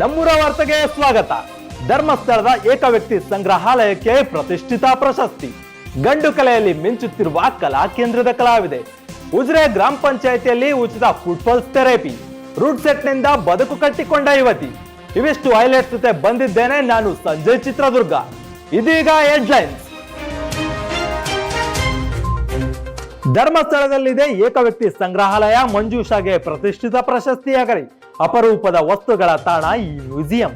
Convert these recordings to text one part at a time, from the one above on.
ನಮ್ಮೂರ ವಾರ್ತೆಗೆ ಸ್ವಾಗತ. ಧರ್ಮಸ್ಥಳದ ಏಕವ್ಯಕ್ತಿ ಸಂಗ್ರಹಾಲಯಕ್ಕೆ ಪ್ರತಿಷ್ಠಿತ ಪ್ರಶಸ್ತಿ. ಗಂಡು ಕಲೆಯಲ್ಲಿ ಮಿಂಚುತ್ತಿರುವ ಕಲಾ ಕೇಂದ್ರದ ಕಲಾವಿದೆ. ಉಜಿರೆ ಗ್ರಾಮ ಪಂಚಾಯಿತಿಯಲ್ಲಿ ಉಚಿತ ಫುಟ್ಬಾಲ್ ಥೆರಪಿ. ರೂಟ್ ಸೆಟ್ ನಿಂದ ಬದುಕು ಕಟ್ಟಿಕೊಂಡ ಯುವತಿ. ಇವಿಷ್ಟು ಹೈಲೈಟ್ಸ್ ಜೊತೆ ಬಂದಿದ್ದೇನೆ ನಾನು ಸಂಜಯ್ ಚಿತ್ರದುರ್ಗ. ಇದೀಗ ಹೆಡ್ಲೈನ್ಸ್. ಧರ್ಮಸ್ಥಳದಲ್ಲಿದೆ ಏಕವ್ಯಕ್ತಿ ಸಂಗ್ರಹಾಲಯ. ಮಂಜುಷಾಗೆ ಪ್ರತಿಷ್ಠಿತ ಪ್ರಶಸ್ತಿಯಾಗಲಿ. ಅಪರೂಪದ ವಸ್ತುಗಳ ತಾಣ ಈ ಮ್ಯೂಸಿಯಂ.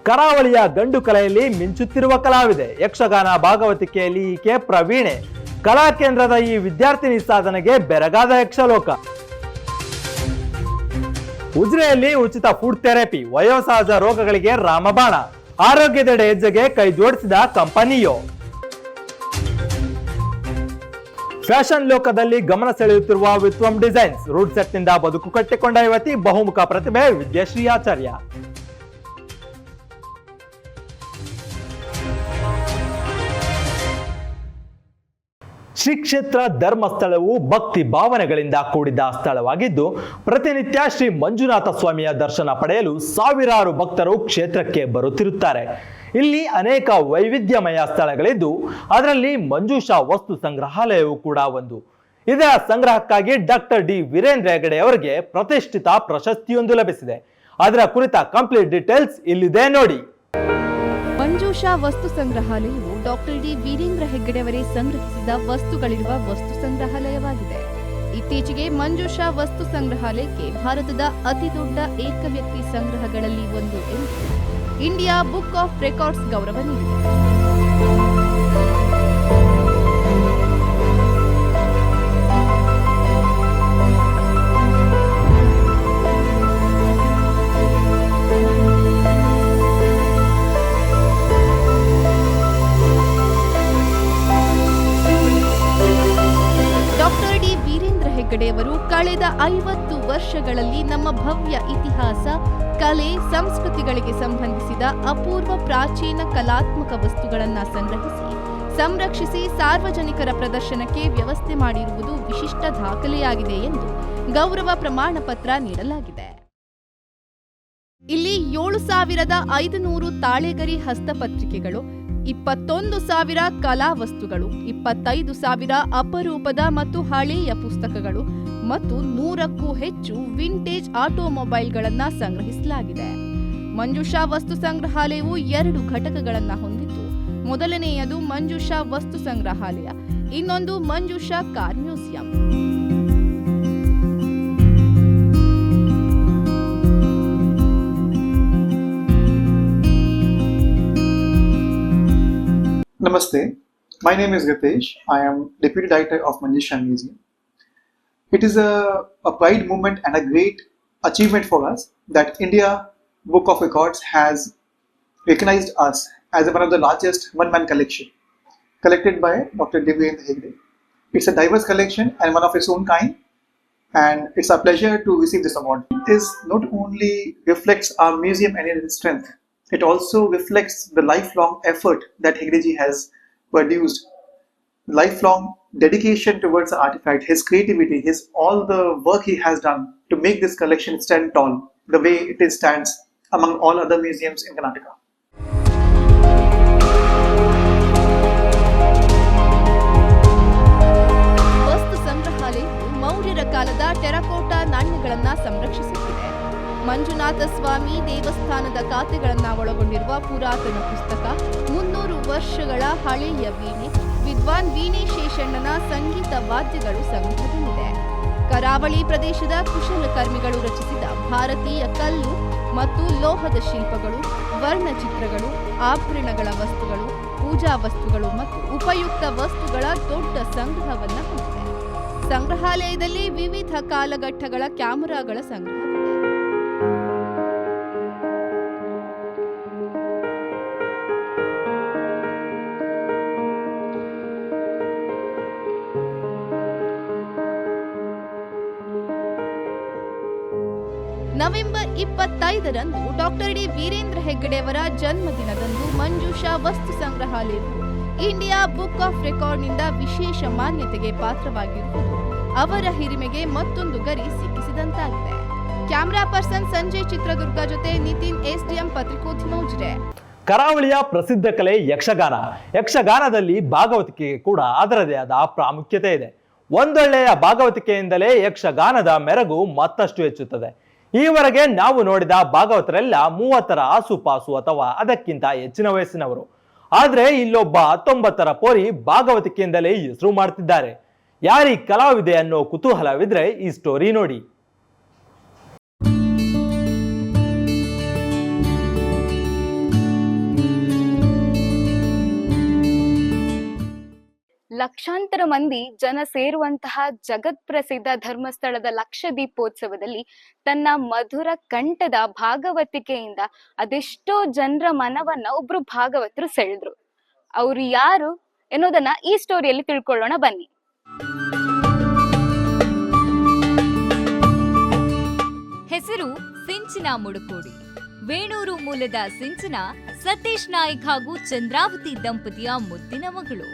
ಕರಾವಳಿಯ ಗಂಡು ಕಲೆಯಲ್ಲಿ ಮಿಂಚುತ್ತಿರುವ ಕಲಾವಿದೆ. ಯಕ್ಷಗಾನ ಭಾಗವತಿಕೆಯಲ್ಲಿ ಈಕೆ ಪ್ರವೀಣೆ. ಕಲಾ ಕೇಂದ್ರದ ಈ ವಿದ್ಯಾರ್ಥಿನಿ ಸಾಧನೆಗೆ ಬೆರಗಾದ ಯಕ್ಷಲೋಕ. ಉಜಿರೆಯಲ್ಲಿ ಉಚಿತ ಫುಡ್ ಥೆರಪಿ. ವಯೋಸಹಜ ರೋಗಗಳಿಗೆ ರಾಮಬಾಣ. ಆರೋಗ್ಯದೆಡೆ ಹೆಜ್ಜೆಗೆ ಕೈ ಜೋಡಿಸಿದ ಕಂಪನಿಯೋ. ಫ್ಯಾಷನ್ ಲೋಕದಲ್ಲಿ ಗಮನ ಸೆಳೆಯುತ್ತಿರುವ ವಿತ್ವಂ ಡಿಸೈನ್ಸ್. ರೂಟ್ ಸೆಟ್ ನಿಂದ ಬದುಕು ಕಟ್ಟಿಕೊಂಡ ಯುವತಿ. ಬಹುಮುಖ ಪ್ರತಿಭೆ ವಿದ್ಯಾಶ್ರೀ ಆಚಾರ್ಯ. ಶ್ರೀ ಕ್ಷೇತ್ರ ಧರ್ಮಸ್ಥಳವು ಭಕ್ತಿ ಭಾವನೆಗಳಿಂದ ಕೂಡಿದ ಸ್ಥಳವಾಗಿದ್ದು, ಪ್ರತಿನಿತ್ಯ ಶ್ರೀ ಮಂಜುನಾಥ ಸ್ವಾಮಿಯ ದರ್ಶನ ಪಡೆಯಲು ಸಾವಿರಾರು ಭಕ್ತರು ಕ್ಷೇತ್ರಕ್ಕೆ ಬರುತ್ತಿರುತ್ತಾರೆ. ಇಲ್ಲಿ ಅನೇಕ ವೈವಿಧ್ಯಮಯ ಸ್ಥಳಗಳಿದ್ದು, ಅದರಲ್ಲಿ ಮಂಜುಷಾ ವಸ್ತು ಸಂಗ್ರಹಾಲಯವು ಕೂಡ ಒಂದು. ಇದರ ಸಂಗ್ರಹಕ್ಕಾಗಿ ಡಾಕ್ಟರ್ ಡಿ ವೀರೇಂದ್ರ ಹೆಗ್ಗಡೆ ಅವರಿಗೆ ಪ್ರತಿಷ್ಠಿತ ಪ್ರಶಸ್ತಿಯೊಂದು ಲಭಿಸಿದೆ. ಅದರ ಕುರಿತ ಕಂಪ್ಲೀಟ್ ಡೀಟೇಲ್ಸ್ ಇಲ್ಲಿದೆ ನೋಡಿ. ಮಂಜುಷಾ ವಸ್ತು ಸಂಗ್ರಹಾಲಯವು ಡಾಕ್ಟರ್ ಡಿ ವೀರೇಂದ್ರ ಹೆಗ್ಗಡೆ ಅವರೇ ಸಂಗ್ರಹಿಸಿದ ವಸ್ತುಗಳಿರುವ ವಸ್ತು ಸಂಗ್ರಹಾಲಯವಾಗಿದೆ. ಇತ್ತೀಚೆಗೆ ಮಂಜುಷಾ ವಸ್ತು ಸಂಗ್ರಹಾಲಯಕ್ಕೆ ಭಾರತದ ಅತಿದೊಡ್ಡ ಏಕವ್ಯಕ್ತಿ ಸಂಗ್ರಹಗಳಲ್ಲಿ ಒಂದು ಎಂದು ಇಂಡಿಯಾ ಬುಕ್ ಆಫ್ ರೆಕಾರ್ಡ್ಸ್ ಗೌರವ ನೀಡಿದೆ. ಹೆಗ್ಗಡೆಯವರು ಕಳೆದ 50 ವರ್ಷಗಳಲ್ಲಿ ನಮ್ಮ ಭವ್ಯ ಇತಿಹಾಸ, ಕಲೆ, ಸಂಸ್ಕೃತಿಗಳಿಗೆ ಸಂಬಂಧಿಸಿದ ಅಪೂರ್ವ ಪ್ರಾಚೀನ ಕಲಾತ್ಮಕ ವಸ್ತುಗಳನ್ನು ಸಂಗ್ರಹಿಸಿ ಸಂರಕ್ಷಿಸಿ ಸಾರ್ವಜನಿಕರ ಪ್ರದರ್ಶನಕ್ಕೆ ವ್ಯವಸ್ಥೆ ಮಾಡಿರುವುದು ವಿಶಿಷ್ಟ ದಾಖಲೆಯಾಗಿದೆ ಎಂದು ಗೌರವ ಪ್ರಮಾಣ ಪತ್ರ ನೀಡಲಾಗಿದೆ. ಇಲ್ಲಿ 7,500 ತಾಳೆಗರಿ ಹಸ್ತಪತ್ರಿಕೆಗಳು, 21,000 ಕಲಾ ವಸ್ತುಗಳು, 25,000 ಅಪರೂಪದ ಮತ್ತು ಹಳೆಯ ಪುಸ್ತಕಗಳು ಮತ್ತು 100ಕ್ಕೂ ಹೆಚ್ಚು ವಿಂಟೇಜ್ ಆಟೋಮೊಬೈಲ್ಗಳನ್ನು ಸಂಗ್ರಹಿಸಲಾಗಿದೆ. ಮಂಜುಷಾ ವಸ್ತು ಸಂಗ್ರಹಾಲಯವು 2 ಘಟಕಗಳನ್ನು ಹೊಂದಿದ್ದು, ಮೊದಲನೆಯದು ಮಂಜುಷಾ ವಸ್ತು ಸಂಗ್ರಹಾಲಯ, ಇನ್ನೊಂದು Manjusha car museum. Namaste, my name is Ritesh. I am Deputy Director of Manjusha Museum. It is a pride moment and a great achievement for us that India Book of Records has recognized us as one of the largest one-man collection collected by Dr. Devendra Hegde. It's a diverse collection and one of its own kind, and it's a pleasure to receive this award. It not only reflects our museum and its strength, it also reflects the lifelong effort that Hegdeji has produced, lifelong dedication towards the artifact, his creativity, all the work he has done to make this collection stand tall the way it stands among all other museums in Karnataka. ವಸ್ತು ಸಂಗ್ರಹಾಲಯವು ಮೌರ್ಯರ ಕಾಲದ terracotta ನಾಣ್ಯಗಳನ್ನು ಸಂರಕ್ಷಿಸುತ್ತಿದೆ. ಮಂಜುನಾಥ ಸ್ವಾಮಿ ದೇವಸ್ಥಾನದ ಖಾತೆಗಳನ್ನು ಒಳಗೊಂಡಿರುವ ಪುರಾತನ ಪುಸ್ತಕ, 300 ವರ್ಷಗಳ ಹಳೆಯ ವೀಣೆ, ವಿದ್ವಾನ್ ವೀಣೆ ಶೇಷಣ್ಣನ ಸಂಗೀತ ವಾದ್ಯಗಳು ಸಂಗ್ರಹದಲ್ಲಿದೆ. ಕರಾವಳಿ ಪ್ರದೇಶದ ಕುಶಲಕರ್ಮಿಗಳು ರಚಿಸಿದ ಭಾರತೀಯ ಕಲ್ಲು ಮತ್ತು ಲೋಹದ ಶಿಲ್ಪಗಳು, ವರ್ಣಚಿತ್ರಗಳು, ಆಭರಣಗಳ ವಸ್ತುಗಳು, ಪೂಜಾ ವಸ್ತುಗಳು ಮತ್ತು ಉಪಯುಕ್ತ ವಸ್ತುಗಳ ದೊಡ್ಡ ಸಂಗ್ರಹವನ್ನು ಹೊಂದಿದೆ. ಸಂಗ್ರಹಾಲಯದಲ್ಲಿ ವಿವಿಧ ಕಾಲಘಟ್ಟಗಳ ಕ್ಯಾಮೆರಾಗಳ ಸಂಗ್ರಹವಿದೆ. ನವೆಂಬರ್ 25ರಂದು ಡಾಕ್ಟರ್ ಡಿ ವೀರೇಂದ್ರ ಹೆಗ್ಗಡೆ ಅವರ ಜನ್ಮದಿನದಂದು ಮಂಜುಷಾ ವಸ್ತು ಸಂಗ್ರಹಾಲಯವು ಇಂಡಿಯಾ ಬುಕ್ ಆಫ್ ರೆಕಾರ್ಡ್ನಿಂದ ವಿಶೇಷ ಮಾನ್ಯತೆಗೆ ಪಾತ್ರವಾಗಿರುವುದು ಅವರ ಹಿರಿಮೆಗೆ ಮತ್ತೊಂದು ಗರಿ ಸಿಕ್ಕಿಸಿದಂತಾಗಿದೆ. ಕ್ಯಾಮರಾ ಪರ್ಸನ್ ಸಂಜಯ್ ಚಿತ್ರದುರ್ಗ ಜೊತೆ ನಿತಿನ್ ಎಸ್ಡಿಎಂ ಪತ್ರಿಕೋದ್ಯಮ ಉಜಿರೆ. ಕರಾವಳಿಯ ಪ್ರಸಿದ್ಧ ಕಲೆ ಯಕ್ಷಗಾನ. ಯಕ್ಷಗಾನದಲ್ಲಿ ಭಾಗವತಿಕೆಗೆ ಕೂಡ ಅದರದೇ ಆದ ಪ್ರಾಮುಖ್ಯತೆ ಇದೆ. ಒಂದೊಳ್ಳೆಯ ಭಾಗವತಿಕೆಯಿಂದಲೇ ಯಕ್ಷಗಾನದ ಮೆರಗು ಮತ್ತಷ್ಟು ಹೆಚ್ಚುತ್ತದೆ. ಈವರೆಗೆ ನಾವು ನೋಡಿದ ಭಾಗವತರೆಲ್ಲ 30ರ ಆಸುಪಾಸು ಅಥವಾ ಅದಕ್ಕಿಂತ ಹೆಚ್ಚಿನ ವಯಸ್ಸಿನವರು. ಆದ್ರೆ ಇಲ್ಲೊಬ್ಬ 19ರ ಪೋರಿ ಭಾಗವತಿಕೆಯಿಂದಲೇ ಹೆಸರು ಮಾಡ್ತಿದ್ದಾರೆ. ಯಾರೀ ಕಲಾವಿದೆ ಅನ್ನೋ ಕುತೂಹಲವಿದ್ರೆ ಈ ಸ್ಟೋರಿ ನೋಡಿ. ಲಕ್ಷಾಂತರ ಮಂದಿ ಜನ ಸೇರುವಂತಹ ಜಗತ್ ಪ್ರಸಿದ್ಧ ಧರ್ಮಸ್ಥಳದ ಲಕ್ಷ ದೀಪೋತ್ಸವದಲ್ಲಿ ತನ್ನ ಮಧುರ ಕಂಠದ ಭಾಗವತಿಕೆಯಿಂದ ಅದೆಷ್ಟೋ ಜನರ ಮನವನ್ನ ಒಬ್ರು ಭಾಗವತರು ಸೆಳೆದ್ರು. ಅವ್ರು ಯಾರು ಎನ್ನುವುದನ್ನ ಈ ಸ್ಟೋರಿಯಲ್ಲಿ ತಿಳ್ಕೊಳ್ಳೋಣ ಬನ್ನಿ. ಹೆಸರು ಸಿಂಚನ ಮುಡುಕೋಡಿ. ವೇಣೂರು ಮೂಲದ ಸಿಂಚನ ಸತೀಶ್ ನಾಯ್ಕ್ ಹಾಗೂ ಚಂದ್ರಾವತಿ ದಂಪತಿಯ ಮುದ್ದಿನ ಮಗಳು.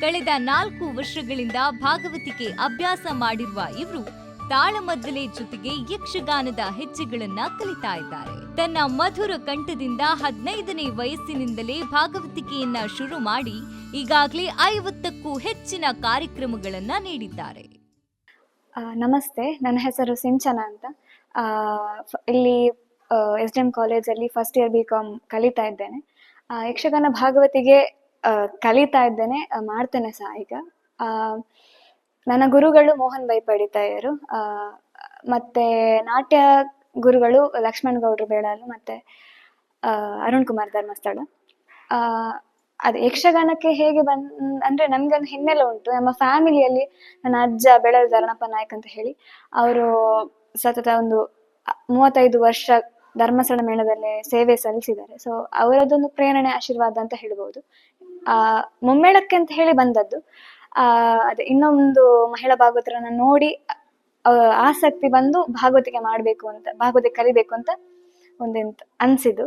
ಕಳೆದ 4 ವರ್ಷಗಳಿಂದ ಭಾಗವತಿಕೆ ಅಭ್ಯಾಸ ಮಾಡಿರುವ ಇವರು ತಾಳಮದ್ದಲೆ ಜೊತೆಗೆ ಯಕ್ಷಗಾನದ ಹೆಜ್ಜೆಗಳನ್ನ ಕಲಿತಾ ಇದ್ದಾರೆ. ತನ್ನ ಮಧುರ ಕಂಠದಿಂದ 15ನೇ ವಯಸ್ಸಿನಿಂದಲೇ ಭಾಗವತಿಕೆಯನ್ನ ಶುರು ಮಾಡಿ ಈಗಾಗಲೇ 50ಕ್ಕೂ ಹೆಚ್ಚಿನ ಕಾರ್ಯಕ್ರಮಗಳನ್ನ ನೀಡಿದ್ದಾರೆ. ನಮಸ್ತೆ, ನನ್ನ ಹೆಸರು ಸಿಂಚನ ಅಂತ. ಇಲ್ಲಿ SDM ಕಾಲೇಜಲ್ಲಿ ಫಸ್ಟ್ ಇಯರ್ BCom ಕಲಿತಾ ಇದ್ದೇನೆ. ಯಕ್ಷಗಾನ ಭಾಗವತಿಗೆ ಕಲಿತಾ ಇದ್ದೇನೆ, ಮಾಡ್ತೇನೆ ಸಹ ಈಗ. ನನ್ನ ಗುರುಗಳು ಮೋಹನ್ ಬೈಪಡಿತಾಯರು, ಮತ್ತೆ ನಾಟ್ಯ ಗುರುಗಳು ಲಕ್ಷ್ಮಣ್ ಗೌಡ್ರು ಬೇಳಾಲು, ಮತ್ತೆ ಅರುಣ್ ಕುಮಾರ್ ಧರ್ಮಸ್ಥಳ. ಅದು ಯಕ್ಷಗಾನಕ್ಕೆ ಹೇಗೆ ಅಂದ್ರೆ ನಮ್ಗೊಂದು ಹಿನ್ನೆಲೆ ಉಂಟು. ನಮ್ಮ ಫ್ಯಾಮಿಲಿಯಲ್ಲಿ ನನ್ನ ಅಜ್ಜ ಬೆಳಲ್ ಧರಣಪ್ಪ ನಾಯ್ಕ್ ಅಂತ ಹೇಳಿ, ಅವರು ಸತತ ಒಂದು 35 ವರ್ಷ ಧರ್ಮಸ್ಥಳ ಮೇಳದಲ್ಲಿ ಸೇವೆ ಸಲ್ಲಿಸಿದ್ದಾರೆ. ಸೊ ಅವರದೊಂದು ಪ್ರೇರಣೆ, ಆಶೀರ್ವಾದ ಅಂತ ಹೇಳ್ಬೋದು. ಮುಮ್ಮೇಳಕ್ಕೆ ಅಂತ ಹೇಳಿ ಬಂದದ್ದು. ಅದೇ ಇನ್ನೊಂದು ಮಹಿಳಾ ಭಾಗವತರನ್ನ ನೋಡಿ ಆಸಕ್ತಿ ಬಂದು ಭಾಗವತಿಕೆ ಮಾಡ್ಬೇಕು ಅಂತ, ಭಾಗವತಿಕೆ ಕಲಿಬೇಕು ಅಂತ ಒಂದೆಂತ ಅನ್ಸಿದ್ದು.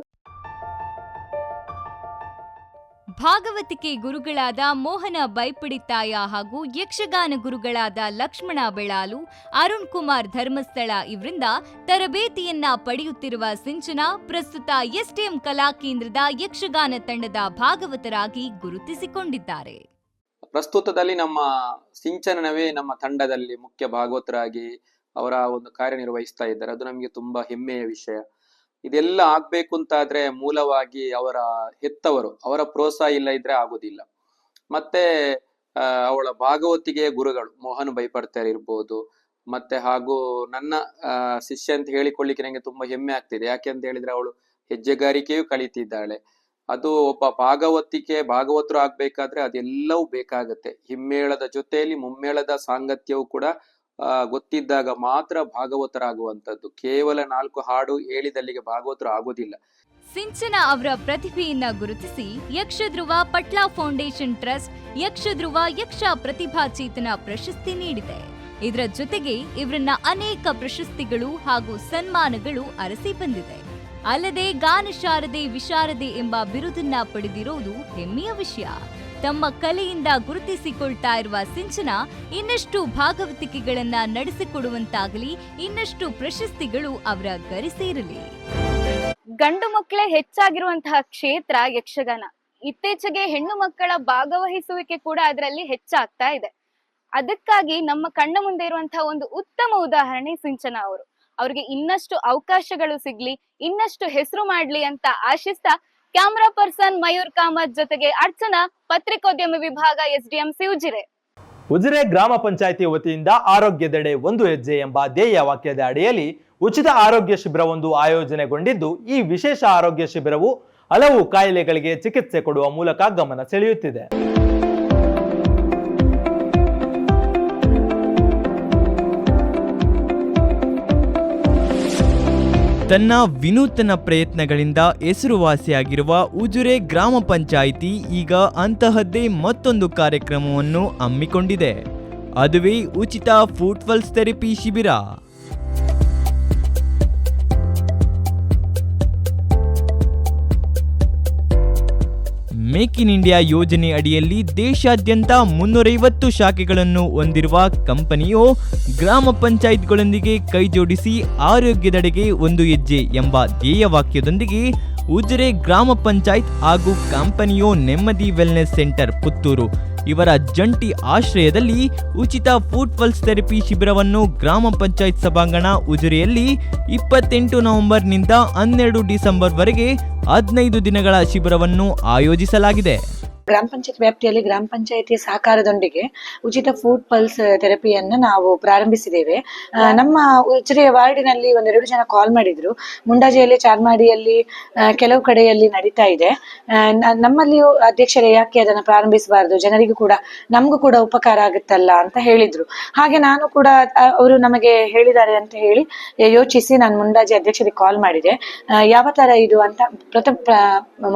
ಭಾಗವತಿಕೆ ಗುರುಗಳಾದ ಮೋಹನ ಬೈಪಡಿತಾಯ ಹಾಗೂ ಯಕ್ಷಗಾನ ಗುರುಗಳಾದ ಲಕ್ಷ್ಮಣ ಬೆಳಾಲು, ಅರುಣ್ ಕುಮಾರ್ ಧರ್ಮಸ್ಥಳ ಇವರಿಂದ ತರಬೇತಿಯನ್ನ ಪಡೆಯುತ್ತಿರುವ ಸಿಂಚನ ಪ್ರಸ್ತುತ SDM ಕಲಾಕೇಂದ್ರದ ಯಕ್ಷಗಾನ ತಂಡದ ಭಾಗವತರಾಗಿ ಗುರುತಿಸಿಕೊಂಡಿದ್ದಾರೆ. ಪ್ರಸ್ತುತದಲ್ಲಿ ನಮ್ಮ ಸಿಂಚನವೇ ನಮ್ಮ ತಂಡದಲ್ಲಿ ಮುಖ್ಯ ಭಾಗವತರಾಗಿ ಅವರ ಒಂದು ಕಾರ್ಯನಿರ್ವಹಿಸ್ತಾ ಇದ್ದಾರೆ. ಅದು ನಮಗೆ ತುಂಬಾ ಹೆಮ್ಮೆಯ ವಿಷಯ. ಇದೆಲ್ಲ ಆಗ್ಬೇಕು ಅಂತಾದ್ರೆ ಮೂಲವಾಗಿ ಅವರ ಹೆತ್ತವರು, ಅವರ ಪ್ರೋತ್ಸಾಹ ಇಲ್ಲ ಇದ್ರೆ ಆಗುದಿಲ್ಲ. ಮತ್ತೆ ಅವಳ ಭಾಗವತಿಗೆಯ ಗುರುಗಳು ಮೋಹನ್ ಬೈಪಡ್ತಾರೆ ಇರ್ಬೋದು, ಮತ್ತೆ ಹಾಗೂ ನನ್ನ ಶಿಷ್ಯ ಅಂತ ಹೇಳಿಕೊಳ್ಳಿಕ್ಕೆ ನಂಗೆ ತುಂಬಾ ಹೆಮ್ಮೆ ಆಗ್ತಿದೆ. ಯಾಕೆ ಅಂತ ಹೇಳಿದ್ರೆ ಅವಳು ಹೆಜ್ಜೆಗಾರಿಕೆಯೂ ಕಲಿತಿದ್ದಾಳೆ. ಅದು ಒಬ್ಬ ಭಾಗವತರು ಆಗ್ಬೇಕಾದ್ರೆ ಅದೆಲ್ಲವೂ ಬೇಕಾಗತ್ತೆ. ಹಿಮ್ಮೇಳದ ಜೊತೆಯಲ್ಲಿ ಮುಮ್ಮೇಳದ ಸಾಂಗತ್ಯವೂ ಕೂಡ ಗೊತ್ತಿದ್ದಾಗ ಮಾತ್ರ ಭಾಗವತರಾಗುವಂಥದ್ದು. ಕೇವಲ 4 ಹಾಡು ಹೇಳಿದಲ್ಲಿಗೆ ಭಾಗವತರು ಆಗೋದಿಲ್ಲ. ಸಿಂಚನ ಅವರ ಪ್ರತಿಭೆಯನ್ನ ಗುರುತಿಸಿ ಯಕ್ಷಧ್ರುವ ಪಟ್ಲ ಫೌಂಡೇಶನ್ ಟ್ರಸ್ಟ್ ಯಕ್ಷಧ್ರುವ ಯಕ್ಷ ಪ್ರತಿಭಾ ಚೇತನ ಪ್ರಶಸ್ತಿ ನೀಡಿದೆ. ಇದರ ಜೊತೆಗೆ ಇವರನ್ನ ಅನೇಕ ಪ್ರಶಸ್ತಿಗಳು ಹಾಗೂ ಸನ್ಮಾನಗಳು ಅರಸಿ ಬಂದಿದೆ. ಅಲ್ಲದೆ ಗಾನ ಶಾರದೆ ವಿಶಾರದೆ ಎಂಬ ಬಿರುದನ್ನ ಪಡೆದಿರುವುದು ಹೆಮ್ಮೆಯ ವಿಷಯ. ತಮ್ಮ ಕಲೆಯಿಂದ ಗುರುತಿಸಿಕೊಳ್ತಾ ಇರುವ ಸಿಂಚನ ಇನ್ನಷ್ಟು ಭಾಗವತಿಕೆಗಳನ್ನ ನಡೆಸಿಕೊಡುವಂತಾಗಲಿ, ಇನ್ನಷ್ಟು ಪ್ರಶಸ್ತಿಗಳು ಅವರ ಗರಿ ಸೇರಲಿ. ಗಂಡು ಮಕ್ಕಳೇ ಹೆಚ್ಚಾಗಿರುವಂತಹ ಕ್ಷೇತ್ರ ಯಕ್ಷಗಾನ. ಇತ್ತೀಚೆಗೆ ಹೆಣ್ಣು ಮಕ್ಕಳ ಭಾಗವಹಿಸುವಿಕೆ ಕೂಡ ಅದರಲ್ಲಿ ಹೆಚ್ಚಾಗ್ತಾ ಇದೆ. ಅದಕ್ಕಾಗಿ ನಮ್ಮ ಕಣ್ಣ ಮುಂದೆ ಇರುವಂತಹ ಒಂದು ಉತ್ತಮ ಉದಾಹರಣೆ ಸಿಂಚನ ಅವರು. ಅವ್ರಿಗೆ ಇನ್ನಷ್ಟು ಅವಕಾಶಗಳು ಸಿಗ್ಲಿ, ಇನ್ನಷ್ಟು ಹೆಸರು ಮಾಡ್ಲಿ ಅಂತ ಆಶಿಸ್ತಾ ಕ್ಯಾಮರಾ ಪರ್ಸನ್ ಮಯೂರ್ ಕಾಮತ್ ಜೊತೆಗೆ ಅರ್ಚನಾ, ಪತ್ರಿಕೋದ್ಯಮ ವಿಭಾಗ SDMC ಉಜಿರೆ. ಉಜಿರೆ ಗ್ರಾಮ ಪಂಚಾಯಿತಿ ವತಿಯಿಂದ ಆರೋಗ್ಯದೆಡೆ ಒಂದು ಹೆಜ್ಜೆ ಎಂಬ ಧ್ಯೇಯ ವಾಕ್ಯದ ಅಡಿಯಲ್ಲಿ ಉಚಿತ ಆರೋಗ್ಯ ಶಿಬಿರವೊಂದು ಆಯೋಜನೆಗೊಂಡಿದ್ದು, ಈ ವಿಶೇಷ ಆರೋಗ್ಯ ಶಿಬಿರವು ಹಲವು ಕಾಯಿಲೆಗಳಿಗೆ ಚಿಕಿತ್ಸೆ ಕೊಡುವ ಮೂಲಕ ಗಮನ ಸೆಳೆಯುತ್ತಿದೆ. ತನ್ನ ವಿನೂತನ ಪ್ರಯತ್ನಗಳಿಂದ ಹೆಸರುವಾಸಿಯಾಗಿರುವ ಉಜಿರೆ ಗ್ರಾಮ ಪಂಚಾಯಿತಿ ಈಗ ಅಂತಹದ್ದೇ ಮತ್ತೊಂದು ಕಾರ್ಯಕ್ರಮವನ್ನು ಹಮ್ಮಿಕೊಂಡಿದೆ. ಅದುವೇ ಉಚಿತ ಫುಟ್ ಪಲ್ಸ್ ಥೆರಪಿ ಶಿಬಿರ. ಮೇಕ್ ಇನ್ ಇಂಡಿಯಾ ಯೋಜನೆ ಅಡಿಯಲ್ಲಿ ದೇಶಾದ್ಯಂತ 350 ಶಾಖೆಗಳನ್ನು ಹೊಂದಿರುವ ಕಂಪನಿಯು ಗ್ರಾಮ ಪಂಚಾಯತ್ಗಳೊಂದಿಗೆ ಕೈಜೋಡಿಸಿ ಆರೋಗ್ಯದೆಡೆಗೆ ಒಂದು ಹೆಜ್ಜೆ ಎಂಬ ಧ್ಯೇಯವಾಕ್ಯದೊಂದಿಗೆ ಉಜಿರೆ ಗ್ರಾಮ ಪಂಚಾಯತ್ ಹಾಗೂ ಕಂಪನಿಯು ನೆಮ್ಮದಿ ವೆಲ್ನೆಸ್ ಸೆಂಟರ್ ಪುತ್ತೂರು ಇವರ ಜಂಟಿ ಆಶ್ರಯದಲ್ಲಿ ಉಚಿತ ಫುಡ್ ಪಲ್ಸ್ ಥೆರಪಿ ಶಿಬಿರವನ್ನು ಗ್ರಾಮ ಪಂಚಾಯತ್ ಸಭಾಂಗಣ ಉಜಿರೆಯಲ್ಲಿ 28 ನವೆಂಬರ್ನಿಂದ 12 ಡಿಸೆಂಬರ್ವರೆಗೆ 15 ದಿನಗಳ ಶಿಬಿರವನ್ನು ಆಯೋಜಿಸಲಾಗಿದೆ. ಗ್ರಾಮ ಪಂಚಾಯತ್ ವ್ಯಾಪ್ತಿಯಲ್ಲಿ ಗ್ರಾಮ ಪಂಚಾಯತಿಯ ಸಹಕಾರದೊಂದಿಗೆ ಉಚಿತ ಫುಡ್ ಪಲ್ಸ್ ಥೆರಪಿಯನ್ನು ನಾವು ಪ್ರಾರಂಭಿಸಿದ್ದೇವೆ. ನಮ್ಮ ಉಜಿರೆಯ ವಾರ್ಡಿನಲ್ಲಿ 1-2 ಜನ ಕಾಲ್ ಮಾಡಿದ್ರು. ಮುಂಡಾಜೆಯಲ್ಲಿ, ಚಾರ್ಮಾಡಿಯಲ್ಲಿ, ಕೆಲವು ಕಡೆಯಲ್ಲಿ ನಡೀತಾ ಇದೆ. ನಮ್ಮಲ್ಲಿಯೂ ಅಧ್ಯಕ್ಷರೇ ಯಾಕೆ ಅದನ್ನು ಪ್ರಾರಂಭಿಸಬಾರದು, ಜನರಿಗೂ ಕೂಡ ನಮಗೂ ಕೂಡ ಉಪಕಾರ ಆಗುತ್ತಲ್ಲ ಅಂತ ಹೇಳಿದ್ರು. ಹಾಗೆ ನಾನು ಕೂಡ ಅವರು ನಮಗೆ ಹೇಳಿದ್ದಾರೆ ಅಂತ ಹೇಳಿ ಯೋಚಿಸಿ ನಾನು ಮುಂಡಾಜೆ ಅಧ್ಯಕ್ಷರಿಗೆ ಕಾಲ್ ಮಾಡಿದೆ. ಯಾವ ತರ ಇದು ಅಂತ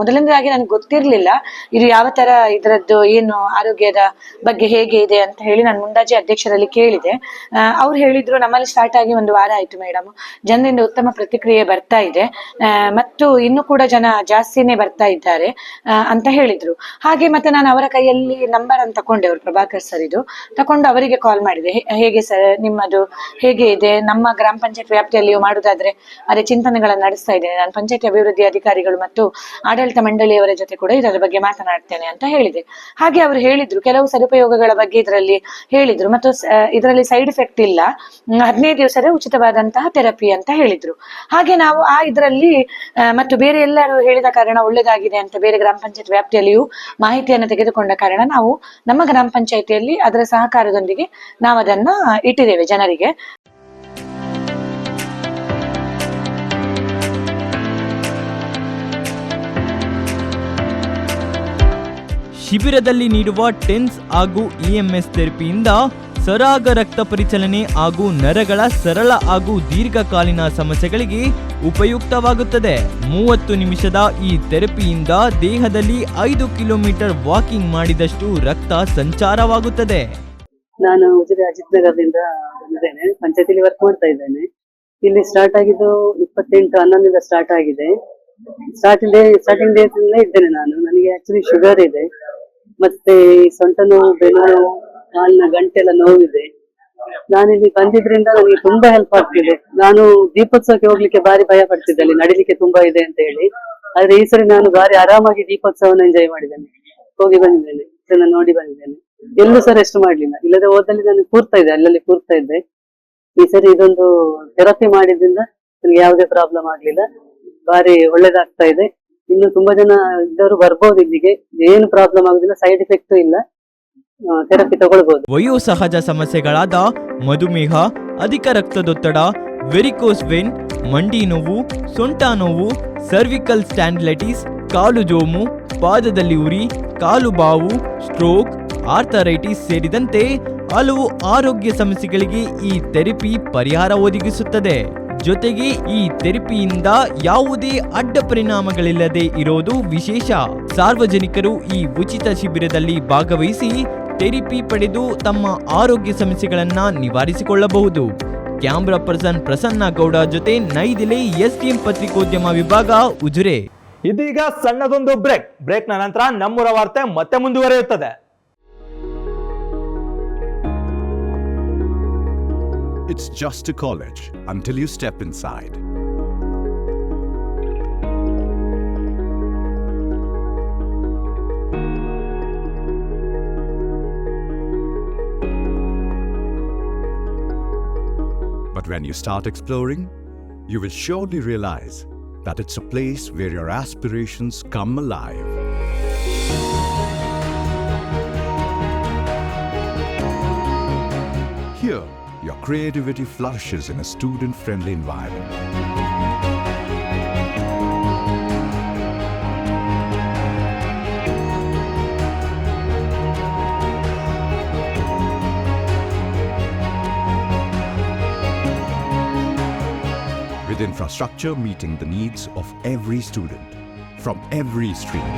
ಮೊದಲನೇದಾಗಿ ನನಗೆ ಗೊತ್ತಿರ್ಲಿಲ್ಲ ಇದು ಯಾವ ತರ ಇದರದ್ದು ಏನು ಆರೋಗ್ಯದ ಬಗ್ಗೆ ಹೇಗೆ ಇದೆ ಅಂತ ಹೇಳಿ ನಾನು ಮುಂಡಾಜೆ ಅಧ್ಯಕ್ಷರಲ್ಲಿ ಕೇಳಿದೆ. ಅವ್ರು ಹೇಳಿದ್ರು ನಮ್ಮಲ್ಲಿ ಸ್ಟಾರ್ಟ್ ಆಗಿ 1 ವಾರ ಆಯ್ತು ಮೇಡಮ್, ಜನರಿಂದ ಉತ್ತಮ ಪ್ರತಿಕ್ರಿಯೆ ಬರ್ತಾ ಇದೆ ಮತ್ತು ಇನ್ನು ಕೂಡ ಜನ ಜಾಸ್ತಿನೇ ಬರ್ತಾ ಇದ್ದಾರೆ ಅಂತ ಹೇಳಿದ್ರು. ಹಾಗೆ ಮತ್ತೆ ನಾನು ಅವರ ಕೈಯಲ್ಲಿ ನಂಬರ್ ಅಂತ ತಕೊಂಡೆ, ಅವರು ಪ್ರಭಾಕರ್ ಸರ್ ಇದು ತಕೊಂಡು ಅವರಿಗೆ ಕಾಲ್ ಮಾಡಿದೆ. ಹೇಗೆ ಸರ್ ನಿಮ್ಮದು ಹೇಗೆ ಇದೆ, ನಮ್ಮ ಗ್ರಾಮ ಪಂಚಾಯತ್ ವ್ಯಾಪ್ತಿಯಲ್ಲಿಯೂ ಮಾಡುವುದಾದ್ರೆ ಅದೇ ಚಿಂತನೆಗಳನ್ನು ನಡೆಸ್ತಾ ಇದ್ದೇನೆ, ನಾನು ಪಂಚಾಯತ್ ಅಭಿವೃದ್ಧಿ ಅಧಿಕಾರಿಗಳು ಮತ್ತು ಆಡಳಿತ ಮಂಡಳಿಯವರ ಜೊತೆ ಕೂಡ ಇದರ ಬಗ್ಗೆ ಮಾತನಾಡ್ತೇನೆ ಅಂತ ಹೇಳಿದೆ. ಹಾಗೆ ಅವರು ಹೇಳಿದ್ರು ಕೆಲವು ಸದುಪಯೋಗಗಳ ಬಗ್ಗೆ ಇದರಲ್ಲಿ ಹೇಳಿದ್ರು ಮತ್ತು ಇದರಲ್ಲಿ ಸೈಡ್ ಎಫೆಕ್ಟ್ ಇಲ್ಲ, 15 ದಿವಸದ ಉಚಿತವಾದಂತಹ ಥೆರಪಿ ಅಂತ ಹೇಳಿದ್ರು. ಹಾಗೆ ನಾವು ಇದರಲ್ಲಿ ಮತ್ತು ಬೇರೆ ಎಲ್ಲರೂ ಹೇಳಿದ ಕಾರಣ ಒಳ್ಳೆದಾಗಿದೆ ಅಂತ ಬೇರೆ ಗ್ರಾಮ ಪಂಚಾಯತ್ ವ್ಯಾಪ್ತಿಯಲ್ಲಿಯೂ ಮಾಹಿತಿಯನ್ನು ತೆಗೆದುಕೊಂಡ ಕಾರಣ ನಾವು ನಮ್ಮ ಗ್ರಾಮ ಪಂಚಾಯತಿಯಲ್ಲಿ ಅದರ ಸಹಕಾರದೊಂದಿಗೆ ನಾವು ಅದನ್ನ ಇಟ್ಟಿದ್ದೇವೆ ಜನರಿಗೆ. ಶಿಬಿರದಲ್ಲಿ ನೀಡುವ ಟೆನ್ಸ್ ಹಾಗೂ EMS ಥೆರಪಿಯಿಂದ ಸರಾಗ ರಕ್ತ ಪರಿಚಲನೆ ಹಾಗೂ ನರಗಳ ಸರಳ ಹಾಗೂ ದೀರ್ಘಕಾಲೀನ ಸಮಸ್ಯೆಗಳಿಗೆ ಉಪಯುಕ್ತವಾಗುತ್ತದೆ. 30 ನಿಮಿಷದ ಈ ಥೆರಪಿಯಿಂದ ದೇಹದಲ್ಲಿ 5 ಕಿಲೋಮೀಟರ್ ವಾಕಿಂಗ್ ಮಾಡಿದಷ್ಟು ರಕ್ತ ಸಂಚಾರವಾಗುತ್ತದೆ. ನಾನು ಉಜಿರೆ ಅಜಿತ್ ನಗರದಿಂದ ಬಂದಿದ್ದೇನೆ, ಪಂಚಾಯತಿಲಿ ವರ್ಕ್ ಮಾಡ್ತಾ ಇದ್ದೇನೆ. ಇಲ್ಲಿ ಸ್ಟಾರ್ಟ್ ಆಗಿದ್ದು 28/11 ಸ್ಟಾರ್ಟ್ ಆಗಿದೆ. ಸ್ಟಾರ್ಟಿಂಗ್ ಡೇಸ್ ಇಂದ ಇದ್ದೇನೆ ನಾನು. ನನಗೆ ಆಕ್ಚುಲಿ ಶುಗರ್ ಇದೆ, ಮತ್ತೆ ಸೊಂಟ ನೋವು, ಬೆನ್ನು ನೋವು, ಕಾಲಿನ ಗಂಟೆಲ್ಲ ನೋವಿದೆ. ನಾನಿಲ್ಲಿ ಬಂದಿದ್ರಿಂದ ನನಗೆ ತುಂಬಾ ಹೆಲ್ಪ್ ಆಗ್ತಿದೆ. ನಾನು ದೀಪೋತ್ಸವಕ್ಕೆ ಹೋಗ್ಲಿಕ್ಕೆ ಬಾರಿ ಭಯ ಪಡ್ತಿದ್ದೆ, ಅಲ್ಲಿ ನಡಿಲಿಕ್ಕೆ ತುಂಬಾ ಇದೆ ಅಂತ ಹೇಳಿ. ಆದ್ರೆ ಈ ಸರಿ ನಾನು ಬಾರಿ ಆರಾಮಾಗಿ ದೀಪೋತ್ಸವನ ಎಂಜಾಯ್ ಮಾಡಿದ್ದೇನೆ, ಹೋಗಿ ಬಂದಿದ್ದೇನೆ, ಇದನ್ನ ನೋಡಿ ಬಂದಿದ್ದೇನೆ. ಎಲ್ಲೂ ಸಹ ರೆಸ್ಟ್ ಮಾಡ್ಲಿಲ್ಲ, ಇಲ್ಲದೆ ಹೋದಲ್ಲಿ ನಾನು ಕೂರ್ತಾ ಇದ್ದೆ, ಅಲ್ಲಲ್ಲಿ ಕೂರ್ತಾ ಇದ್ದೆ. ಈ ಸರಿ ಇದೊಂದು ಥೆರಪಿ ಮಾಡಿದ್ರಿಂದ ನನಗೆ ಯಾವುದೇ ಪ್ರಾಬ್ಲಮ್ ಆಗ್ಲಿಲ್ಲ, ಬಾರಿ ಒಳ್ಳೇದಾಗ್ತಾ ಇದೆ. ಇನ್ನು ತುಂಬಾ ಜನ ಇದ್ದವರು ಬರ್ಬೋದು ಇಲ್ಲಿಗೆ, ಏನು ಪ್ರಾಬ್ಲಮ್ ಆಗುದಿಲ್ಲ, ಸೈಡ್ ಎಫೆಕ್ಟ್ ಇಲ್ಲ, ಥೆರಪಿ ತಗೊಳ್ಬಹುದು. ವಯೋಸಹಜ ಸಮಸ್ಯೆಗಳಾದ ಮಧುಮೇಹ, ಅಧಿಕ ರಕ್ತದೊತ್ತಡ, ವೆರಿಕೋಸ್ ವೇನ್, ಮಂಡಿ ನೋವು, ಸೊಂಟ ನೋವು, ಸರ್ವಿಕಲ್ ಸ್ಟ್ಯಾಂಡಿಲೈಟಿಸ್, ಕಾಲು ಜೋಮು, ಪಾದದಲ್ಲಿ ಉರಿ, ಕಾಲು ಬಾವು, ಸ್ಟ್ರೋಕ್, ಆರ್ಥರೈಟಿಸ್ ಸೇರಿದಂತೆ ಹಲವು ಆರೋಗ್ಯ ಸಮಸ್ಯೆಗಳಿಗೆ ಈ ಥೆರಪಿ ಪರಿಹಾರ ಒದಗಿಸುತ್ತದೆ. ಜೊತೆಗೆ ಈ ಥೆರಪಿಯಿಂದ ಯಾವುದೇ ಅಡ್ಡ ಪರಿಣಾಮಗಳಿಲ್ಲದೆ ಇರೋದು ವಿಶೇಷ. ಸಾರ್ವಜನಿಕರು ಈ ಉಚಿತ ಶಿಬಿರದಲ್ಲಿ ಭಾಗವಹಿಸಿ ಥೆರಪಿ ಪಡೆದು ತಮ್ಮ ಆರೋಗ್ಯ ಸಮಸ್ಯೆಗಳನ್ನ ನಿವಾರಿಸಿಕೊಳ್ಳಬಹುದು. ಕ್ಯಾಮ್ರಾ ಪರ್ಸನ್ ಪ್ರಸನ್ನ ಗೌಡ ಜೊತೆ ನೈದಿಲೆ, SDM ಪತ್ರಿಕೋದ್ಯಮ ವಿಭಾಗ, ಉಜಿರೆ. ಇದೀಗ ಸಣ್ಣದೊಂದು ಬ್ರೇಕ್ನ ನಂತರ ನಮ್ಮೂರ ವಾರ್ತೆ ಮತ್ತೆ ಮುಂದುವರಿಯುತ್ತದೆ. It's just a college until you step inside. But when you start exploring, you will surely realize that it's a place where your aspirations come alive. Here, your creativity flourishes in a student-friendly environment. With infrastructure meeting the needs of every student from every stream.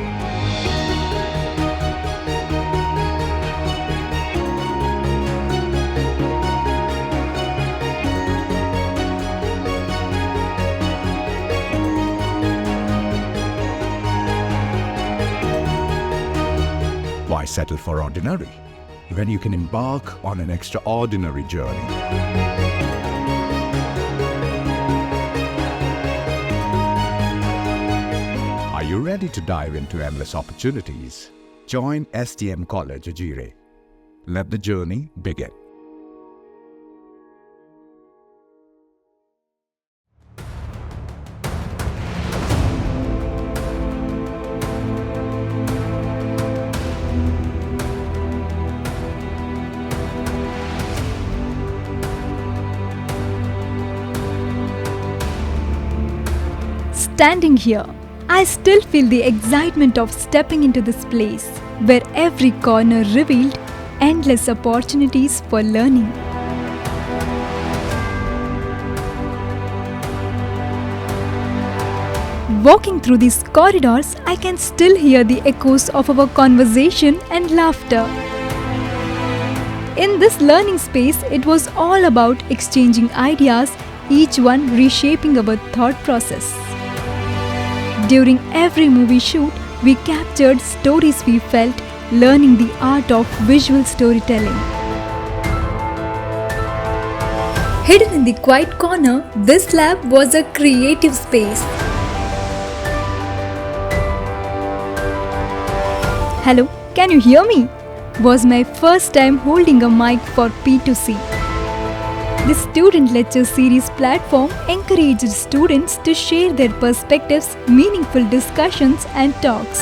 settle for ordinary when you can embark on an extraordinary journey? Are you ready to dive into endless opportunities? Join STM College Ajire. Let the journey begin. Standing here, I still feel the excitement of stepping into this place where every corner revealed endless opportunities for learning. Walking through these corridors, I can still hear the echoes of our conversation and laughter. In this learning space, it was all about exchanging ideas, each one reshaping our thought process. During every movie shoot, we captured stories we felt, learning the art of visual storytelling. Hidden in the quiet corner, this lab was a creative space. Hello, can you hear me? Was my first time holding a mic for P2C. The Student Lecture Series platform encouraged students to share their perspectives, meaningful discussions and talks.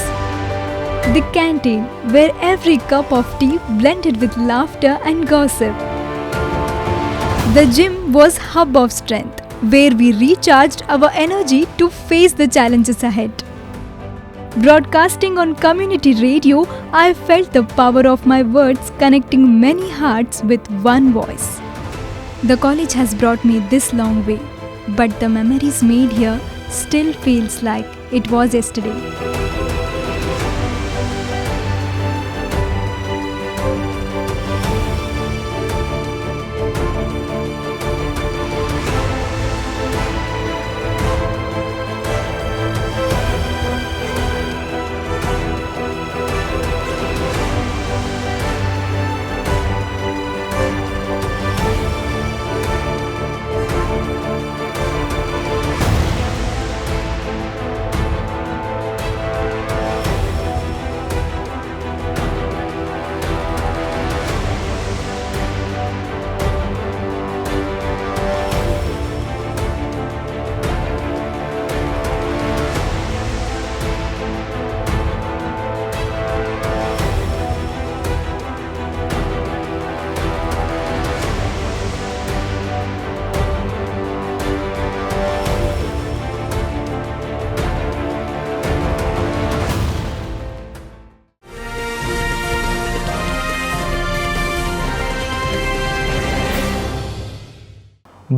The canteen, where every cup of tea blended with laughter and gossip. The gym was hub of strength, where we recharged our energy to face the challenges ahead. Broadcasting on community radio, I felt the power of my words connecting many hearts with one voice. The college has brought me this long way, but the memories made here still feels like it was yesterday.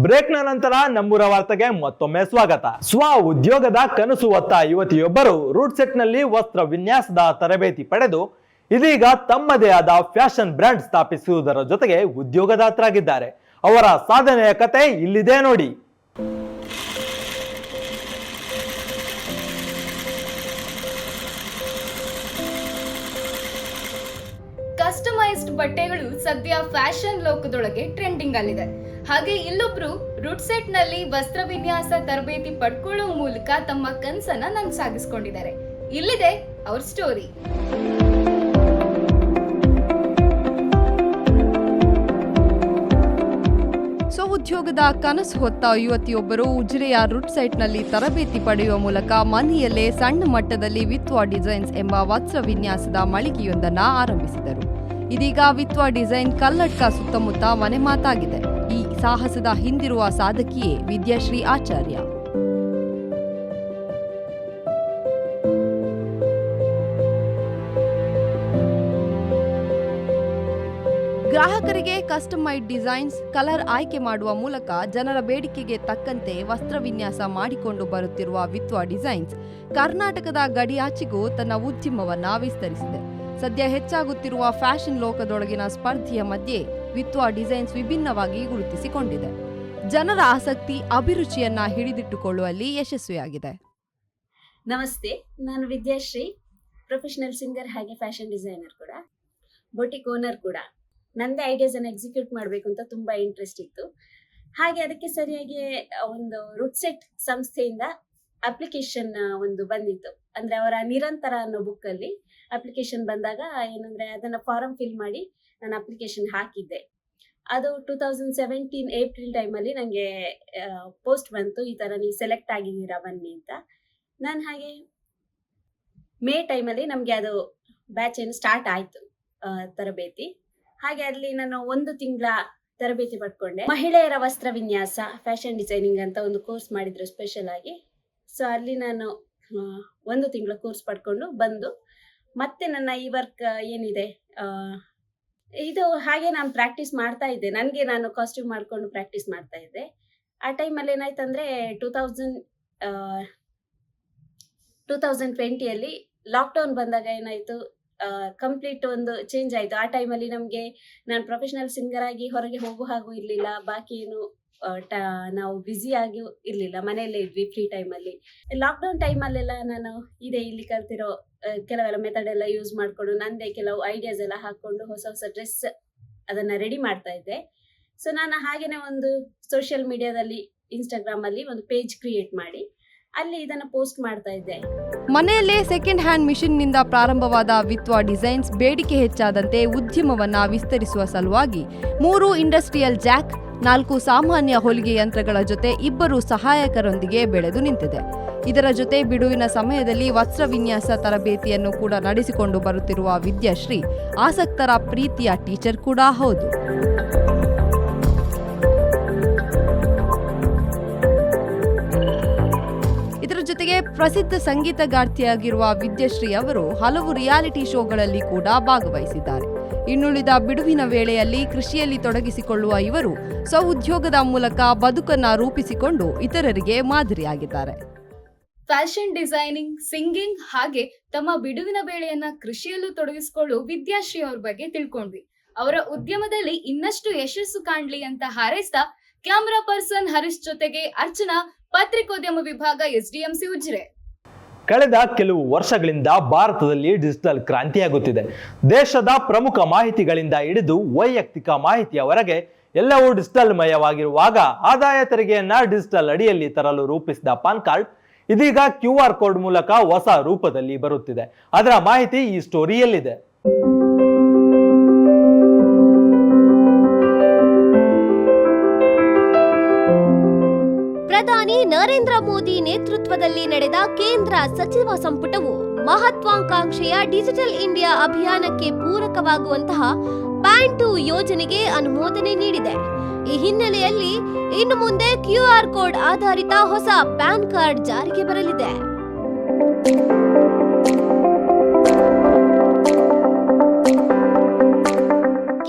ಬ್ರೇಕ್ನ ನಂತರ ನಮ್ಮೂರ ವಾರ್ತೆಗೆ ಮತ್ತೊಮ್ಮೆ ಸ್ವಾಗತ. ಸ್ವ ಉದ್ಯೋಗದ ಕನಸು ಹೊತ್ತ ಯುವತಿಯೊಬ್ಬರು root set ನಲ್ಲಿ ವಸ್ತ್ರ ವಿನ್ಯಾಸದ ತರಬೇತಿ ಪಡೆದು ಇದೀಗ ತಮ್ಮದೇ ಆದ ಫ್ಯಾಷನ್ ಬ್ರ್ಯಾಂಡ್ ಸ್ಥಾಪಿಸುವುದರ ಜೊತೆಗೆ ಉದ್ಯೋಗದಾತರಾಗಿದ್ದಾರೆ. ಅವರ ಸಾಧನೆಯ ಕತೆ ಇಲ್ಲಿದೆ ನೋಡಿ. ಕಸ್ಟಮೈಸ್ಡ್ ಬಟ್ಟೆಗಳು ಸದ್ಯ ಫ್ಯಾಷನ್ ಲೋಕದೊಳಗೆ ಟ್ರೆಂಡಿಂಗ್ ಅಲ್ಲಿದೆ. ಹಾಗೆ ಇಲ್ಲೊಬ್ರು ರೂಟ್ ಸೆಟ್ ನಲ್ಲಿ ವಸ್ತ್ರ ವಿನ್ಯಾಸ ತರಬೇತಿ ಪಡ್ಕೊಳ್ಳೋ ಮೂಲಕ ತಮ್ಮ ಕನಸನ್ನ ನನಸಾಗಿಸ್ಕೊಂಡಿದ್ದಾರೆ. ಇಲ್ಲಿದೆ ಅವ್ರ ಸ್ಟೋರಿ. ಉದ್ಯೋಗದ ಕನಸು ಹೊತ್ತ ಯುವತಿಯೊಬ್ಬರು ಉಜಿರೆಯ ರೂಟ್ ಸೈಟ್ನಲ್ಲಿ ತರಬೇತಿ ಪಡೆಯುವ ಮೂಲಕ ಮನೆಯಲ್ಲೇ ಸಣ್ಣ ಮಟ್ಟದಲ್ಲಿ ವಿತ್ವಾ ಡಿಸೈನ್ಸ್ ಎಂಬ ವಸ್ತ್ರ ವಿನ್ಯಾಸದ ಮಳಿಗೆಯೊಂದನ್ನು ಆರಂಭಿಸಿದರು. ಇದೀಗ ವಿತ್ವಾ ಡಿಸೈನ್ ಕಲ್ಲಡ್ಕ ಸುತ್ತಮುತ್ತ ಮನೆ ಮಾತಾಗಿದೆ. ಈ ಸಾಹಸದ ಹಿಂದಿರುವ ಸಾಧಕಿಯೇ ವಿದ್ಯಾಶ್ರೀ ಆಚಾರ್ಯ. ಗ್ರಾಹಕರಿಗೆ ಕಸ್ಟಮೈಡ್ ಡಿಸೈನ್ಸ್, ಕಲರ್ ಆಯ್ಕೆ ಮಾಡುವ ಮೂಲಕ ಜನರ ಬೇಡಿಕೆಗೆ ತಕ್ಕಂತೆ ವಸ್ತ್ರ ವಿನ್ಯಾಸ ಮಾಡಿಕೊಂಡು ಬರುತ್ತಿರುವ ವಿತ್ವಾ ಡಿಸೈನ್ಸ್ ಕರ್ನಾಟಕದ ಗಡಿಯಾಚೆಗೂ ತನ್ನ ಉದ್ಯಮವನ್ನ ವಿಸ್ತರಿಸಿದೆ. ಸದ್ಯ ಹೆಚ್ಚಾಗುತ್ತಿರುವ ಫ್ಯಾಷನ್ ಲೋಕದೊಳಗಿನ ಸ್ಪರ್ಧೆಯ ಮಧ್ಯೆ ವಿತ್ವಾ ಡಿಸೈನ್ಸ್ ವಿಭಿನ್ನವಾಗಿ ಗುರುತಿಸಿಕೊಂಡಿದೆ. ಜನರ ಆಸಕ್ತಿ, ಅಭಿರುಚಿಯನ್ನ ಹಿಡಿದಿಟ್ಟುಕೊಳ್ಳುವಲ್ಲಿ ಯಶಸ್ವಿಯಾಗಿದೆ. ನಮಸ್ತೆ, ನಾನು ವಿದ್ಯಾಶ್ರೀ, ಪ್ರೊಫೆಷನಲ್ ಸಿಂಗರ್ ಹಾಗೆ ಫ್ಯಾಷನ್ ಡಿಸೈನರ್ ಕೂಡ. ಬೊಟಿಕ್ ಓನರ್ ಕೂಡ. ನಂದೇ ಐಡಿಯಾಸನ್ನು ಎಕ್ಸಿಕ್ಯೂಟ್ ಮಾಡಬೇಕು ಅಂತ ತುಂಬ ಇಂಟ್ರೆಸ್ಟ್ ಇತ್ತು. ಹಾಗೆ ಅದಕ್ಕೆ ಸರಿಯಾಗಿ ಒಂದು ರುಟ್ಸೆಟ್ ಸಂಸ್ಥೆಯಿಂದ ಅಪ್ಲಿಕೇಶನ್ ಒಂದು ಬಂದಿತ್ತು. ಅಂದರೆ ಅವರ ನಿರಂತರ ಅನ್ನೋ ಬುಕ್ಕಲ್ಲಿ ಅಪ್ಲಿಕೇಶನ್ ಬಂದಾಗ ಏನಂದರೆ ಅದನ್ನು ಫಾರಮ್ ಫಿಲ್ ಮಾಡಿ ನಾನು ಅಪ್ಲಿಕೇಶನ್ ಹಾಕಿದ್ದೆ. ಅದು 2017 ಏಪ್ರಿಲ್ ಟೈಮಲ್ಲಿ ನನಗೆ ಪೋಸ್ಟ್ ಬಂತು, ಈ ಥರ ನೀವು ಸೆಲೆಕ್ಟ್ ಆಗಿದ್ದೀರಾ ಬನ್ನಿ ಅಂತ. ನಾನು ಹಾಗೆ ಮೇ ಟೈಮಲ್ಲಿ ನಮಗೆ ಅದು ಬ್ಯಾಚ್ ಏನು ಸ್ಟಾರ್ಟ್ ಆಯಿತು ತರಬೇತಿ. ಹಾಗೆ ಅಲ್ಲಿ ನಾನು 1 ತಿಂಗಳ ತರಬೇತಿ ಪಡ್ಕೊಂಡೆ. ಮಹಿಳೆಯರ ವಸ್ತ್ರ ವಿನ್ಯಾಸ, ಫ್ಯಾಷನ್ ಡಿಸೈನಿಂಗ್ ಅಂತ ಒಂದು ಕೋರ್ಸ್ ಮಾಡಿದ್ರು ಸ್ಪೆಷಲ್ ಆಗಿ. ಸೊ ಅಲ್ಲಿ ನಾನು 1 ತಿಂಗಳ ಕೋರ್ಸ್ ಪಡ್ಕೊಂಡು ಬಂದು ಮತ್ತೆ ನನ್ನ ಈ ವರ್ಕ್ ಏನಿದೆ ಇದು ಹಾಗೆ ನಾನು ಪ್ರಾಕ್ಟೀಸ್ ಮಾಡ್ತಾ ಇದ್ದೆ. ನನಗೆ ನಾನು ಕಾಸ್ಟ್ಯೂಮ್ ಮಾಡಿಕೊಂಡು ಪ್ರಾಕ್ಟೀಸ್ ಮಾಡ್ತಾ ಇದ್ದೆ. ಆ ಟೈಮಲ್ಲಿ ಏನಾಯ್ತಂದರೆ 2020ಯಲ್ಲಿ ಲಾಕ್ಡೌನ್ ಬಂದಾಗ ಏನಾಯಿತು, ಕಂಪ್ಲೀಟ್ ಒಂದು ಚೇಂಜ್ ಆಯಿತು. ಆ ಟೈಮಲ್ಲಿ ನಮಗೆ ನಾನು ಪ್ರೊಫೆಷನಲ್ ಸಿಂಗರ್ ಆಗಿ ಹೊರಗೆ ಹೋಗೋ ಹಾಗೂ ಇರಲಿಲ್ಲ, ಬಾಕಿ ಏನು ನಾವು ಬ್ಯುಸಿ ಆಗಿ ಇರಲಿಲ್ಲ, ಮನೆಯಲ್ಲೇ ಇದ್ವಿ ಫ್ರೀ ಟೈಮಲ್ಲಿ. ಲಾಕ್ಡೌನ್ ಟೈಮಲ್ಲೆಲ್ಲ ನಾನು ಇಲ್ಲಿ ಕಲ್ತಿರೋ ಕೆಲವೆಲ್ಲ ಮೆಥಡ್ ಎಲ್ಲ ಯೂಸ್ ಮಾಡಿಕೊಂಡು ನಂದೇ ಕೆಲವು ಐಡಿಯಾಸ್ ಎಲ್ಲ ಹಾಕ್ಕೊಂಡು ಹೊಸ ಹೊಸ ಡ್ರೆಸ್ ಅದನ್ನು ರೆಡಿ ಮಾಡ್ತಾ ಇದ್ದೆ. ಸೊ ನಾನು ಹಾಗೆಯೇ ಒಂದು ಸೋಷಿಯಲ್ ಮೀಡಿಯಾದಲ್ಲಿ ಇನ್ಸ್ಟಾಗ್ರಾಮಲ್ಲಿ ಒಂದು ಪೇಜ್ ಕ್ರಿಯೇಟ್ ಮಾಡಿ ಅಲ್ಲಿ ಇದನ್ನು ಪೋಸ್ಟ್ ಮಾಡ್ತಾ ಇದ್ದೆ. ಮನೆಯಲ್ಲೇ ಸೆಕೆಂಡ್ ಹ್ಯಾಂಡ್ ಮಿಷನ್ನಿಂದ ಪ್ರಾರಂಭವಾದ ವಿತ್ವಾ ಡಿಸೈನ್ಸ್ ಬೇಡಿಕೆ ಹೆಚ್ಚಾದಂತೆ ಉದ್ಯಮವನ್ನು ವಿಸ್ತರಿಸುವ ಸಲುವಾಗಿ 3 ಇಂಡಸ್ಟ್ರಿಯಲ್ ಜಾಕ್, 4 ಸಾಮಾನ್ಯ ಹೊಲಿಗೆ ಯಂತ್ರಗಳ ಜೊತೆ 2 ಸಹಾಯಕರೊಂದಿಗೆ ಬೆಳೆದು ನಿಂತಿದೆ. ಇದರ ಜೊತೆ ಬಿಡುವಿನ ಸಮಯದಲ್ಲಿ ವಸ್ತ್ರ ವಿನ್ಯಾಸ ತರಬೇತಿಯನ್ನು ಕೂಡ ನಡೆಸಿಕೊಂಡು ಬರುತ್ತಿರುವ ವಿದ್ಯಾಶ್ರೀ ಆಸಕ್ತರ ಪ್ರೀತಿಯ ಟೀಚರ್ ಕೂಡ ಹೌದು. ಇದರ ಜೊತೆಗೆ ಪ್ರಸಿದ್ಧ ಸಂಗೀತಗಾರ್ತಿಯಾಗಿರುವ ವಿದ್ಯಾಶ್ರೀ ಅವರು ಹಲವು ರಿಯಾಲಿಟಿ ಶೋಗಳಲ್ಲಿ ಕೂಡ ಭಾಗವಹಿಸಿದ್ದಾರೆ. ಇನ್ನುಳಿದ ಬಿಡುವಿನ ವೇಳೆಯಲ್ಲಿ ಕೃಷಿಯಲ್ಲಿ ತೊಡಗಿಸಿಕೊಳ್ಳುವ ಇವರು ಸ್ವಉದ್ಯೋಗದ ಮೂಲಕ ಬದುಕನ್ನ ರೂಪಿಸಿಕೊಂಡು ಇತರರಿಗೆ ಮಾದರಿಯಾಗಿದ್ದಾರೆ. ಫ್ಯಾಷನ್ ಡಿಸೈನಿಂಗ್, ಸಿಂಗಿಂಗ್ ಹಾಗೆ ತಮ್ಮ ಬಿಡುವಿನ ವೇಳೆಯನ್ನ ಕೃಷಿಯಲ್ಲೂ ತೊಡಗಿಸಿಕೊಳ್ಳು ವಿದ್ಯಾಶ್ರೀ ಅವ್ರ ಬಗ್ಗೆ ತಿಳ್ಕೊಂಡ್ವಿ. ಅವರ ಉದ್ಯಮದಲ್ಲಿ ಇನ್ನಷ್ಟು ಯಶಸ್ಸು ಕಾಣ್ಲಿ ಅಂತ ಹಾರೈಸ್ತಾ ಕ್ಯಾಮರಾ ಪರ್ಸನ್ ಹರೀಶ್ ಜೊತೆಗೆ ಅರ್ಚನಾ, ಪತ್ರಿಕೋದ್ಯಮ ವಿಭಾಗ, SDMC ಉಜಿರೆ. ಕಳೆದ ಕೆಲವು ವರ್ಷಗಳಿಂದ ಭಾರತದಲ್ಲಿ ಡಿಜಿಟಲ್ ಕ್ರಾಂತಿಯಾಗುತ್ತಿದೆ. ದೇಶದ ಪ್ರಮುಖ ಮಾಹಿತಿಗಳಿಂದ ಹಿಡಿದು ವೈಯಕ್ತಿಕ ಮಾಹಿತಿಯವರೆಗೆ ಎಲ್ಲವೂ ಡಿಜಿಟಲ್ ಮಯವಾಗಿರುವಾಗ ಆದಾಯ ತೆರಿಗೆಯನ್ನ ಡಿಜಿಟಲ್ ಅಡಿಯಲ್ಲಿ ತರಲು ರೂಪಿಸಿದ ಪಾನ್ ಕಾರ್ಡ್ ಇದೀಗ QR ಕೋಡ್ ಮೂಲಕ ಹೊಸ ರೂಪದಲ್ಲಿ ಬರುತ್ತಿದೆ. ಅದರ ಮಾಹಿತಿ ಈ ಸ್ಟೋರಿಯಲ್ಲಿದೆ. ಪ್ರಧಾನಿ ನರೇಂದ್ರ ಮೋದಿ ನೇತೃತ್ವದಲ್ಲಿ ನಡೆದ ಕೇಂದ್ರ ಸಚಿವ ಸಂಪುಟವು ಮಹತ್ವಾಕಾಂಕ್ಷೆಯ ಡಿಜಿಟಲ್ ಇಂಡಿಯಾ ಅಭಿಯಾನಕ್ಕೆ ಪೂರಕವಾಗುವಂತಹ PAN 2 ಯೋಜನೆಗೆ ಅನುಮೋದನೆ ನೀಡಿದೆ. ಈ ಹಿನ್ನೆಲೆಯಲ್ಲಿ ಇನ್ನು ಮುಂದೆ QR ಕೋಡ್ ಆಧಾರಿತ ಹೊಸ ಪ್ಯಾನ್ ಕಾರ್ಡ್ ಜಾರಿಗೆ ಬರಲಿದೆ.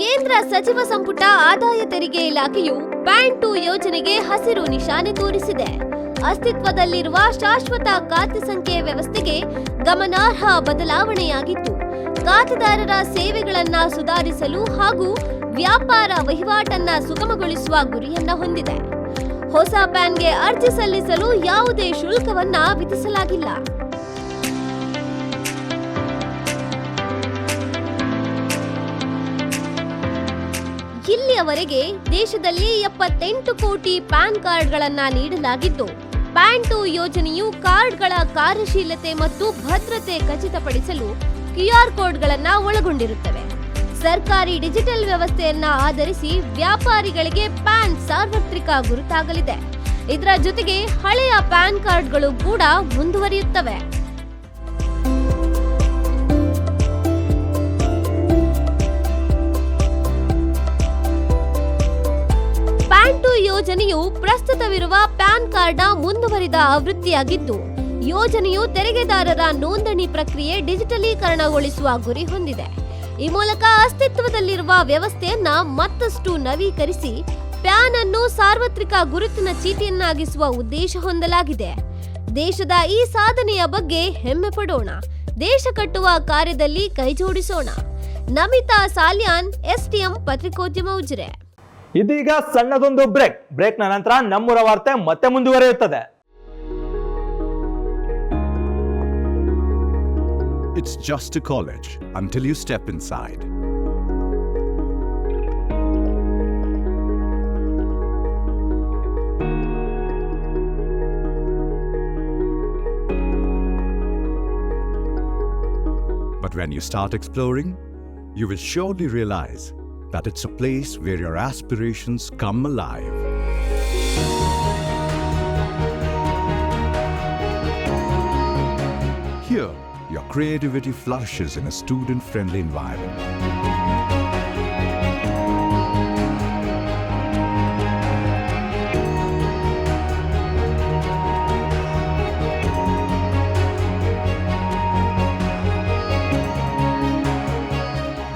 ಕೇಂದ್ರ ಸಚಿವ ಸಂಪುಟ ಆದಾಯ ತೆರಿಗೆ ಇಲಾಖೆಯು PAN 2 ಯೋಜನೆಗೆ ಹಸಿರು ನಿಶಾನೆ ತೋರಿಸಿದೆ. ಅಸ್ತಿತ್ವದಲ್ಲಿರುವ ಶಾಶ್ವತ ಖಾತೆ ಸಂಖ್ಯೆ ವ್ಯವಸ್ಥೆಗೆ ಗಮನಾರ್ಹ ಬದಲಾವಣೆಯಾಗಿದ್ದು, ಖಾತೆದಾರರ ಸೇವೆಗಳನ್ನ ಸುಧಾರಿಸಲು ಹಾಗೂ ವ್ಯಾಪಾರ ವಹಿವಾಟನ್ನ ಸುಗಮಗೊಳಿಸುವ ಗುರಿಯನ್ನ ಹೊಂದಿದೆ. ಹೊಸ ಪ್ಯಾನ್ಗೆ ಅರ್ಜಿ ಸಲ್ಲಿಸಲು ಯಾವುದೇ ಶುಲ್ಕವನ್ನ ವಿಧಿಸಲಾಗಿಲ್ಲ. ಇಲ್ಲಿಯವರೆಗೆ ದೇಶದಲ್ಲಿ 78 ಕೋಟಿ ಪ್ಯಾನ್ ಕಾರ್ಡ್ಗಳನ್ನ ನೀಡಲಾಗಿದ್ದು, PAN 2 ಯೋಜನೆಯು ಕಾರ್ಡ್ಗಳ ಕಾರ್ಯಶೀಲತೆ ಮತ್ತು ಭದ್ರತೆ ಖಚಿತಪಡಿಸಲು QR ಕೋಡ್ಗಳನ್ನ ಒಳಗೊಂಡಿರುತ್ತವೆ. ಸರ್ಕಾರಿ ಡಿಜಿಟಲ್ ವ್ಯವಸ್ಥೆಯನ್ನ ಆಧರಿಸಿ ವ್ಯಾಪಾರಿಗಳಿಗೆ ಪ್ಯಾನ್ ಸಾರ್ವತ್ರಿಕ ಗುರುತಾಗಲಿದೆ. ಇದರ ಜೊತೆಗೆ ಹಳೆಯ ಪ್ಯಾನ್ ಕಾರ್ಡ್ಗಳು ಕೂಡ ಮುಂದುವರಿಯುತ್ತವೆ. PAN 2 ಯೋಜನೆಯು ಪ್ರಸ್ತುತವಿರುವ ಪ್ಯಾನ್ ಕಾರ್ಡ್ನ ಮುಂದುವರಿದ ಆವೃತ್ತಿಯಾಗಿದ್ದು, ಯೋಜನೆಯು ತೆರಿಗೆದಾರರ ನೋಂದಣಿ ಪ್ರಕ್ರಿಯೆ ಡಿಜಿಟಲೀಕರಣಗೊಳಿಸುವ ಗುರಿ ಹೊಂದಿದೆ. ಈ ಮೂಲಕ ಅಸ್ತಿತ್ವದಲ್ಲಿರುವ ವ್ಯವಸ್ಥೆಯನ್ನ ಮತ್ತಷ್ಟು ನವೀಕರಿಸಿ ಪ್ಯಾನ್ ಅನ್ನು ಸಾರ್ವತ್ರಿಕ ಗುರುತಿನ ಚೀಟಿಯನ್ನಾಗಿಸುವ ಉದ್ದೇಶ ಹೊಂದಲಾಗಿದೆ. ದೇಶದ ಈ ಸಾಧನೆಯ ಬಗ್ಗೆ ಹೆಮ್ಮೆ ಪಡೋಣ, ದೇಶ ಕಟ್ಟುವ ಕಾರ್ಯದಲ್ಲಿ ಕೈಜೋಡಿಸೋಣ. ನಮಿತಾ ಸಾಲ್ಯಾನ್, STM ಪತ್ರಿಕೋದ್ಯಮ ಉಜಿರೆ. ಇದೀಗ ಸಣ್ಣದೊಂದು ಬ್ರೇಕ್ನ ನಂತರ ನಮ್ಮೂರ ವಾರ್ತೆ ಮತ್ತೆ ಮುಂದುವರಿಯುತ್ತದೆ. It's just a college until you step inside. when you start exploring, you will surely realize that it's a place where your aspirations come alive. Here, your creativity flourishes in a student-friendly environment.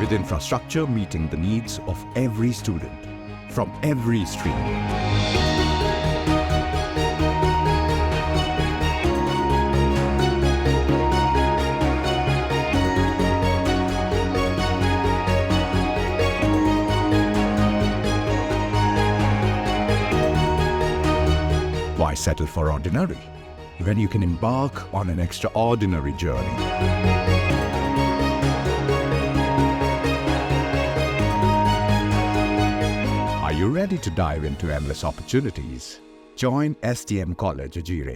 With infrastructure meeting the needs of every student from every stream. Why settle for ordinary when you can embark on an extraordinary journey? Are you ready to dive into endless opportunities? Join STM College Ajire.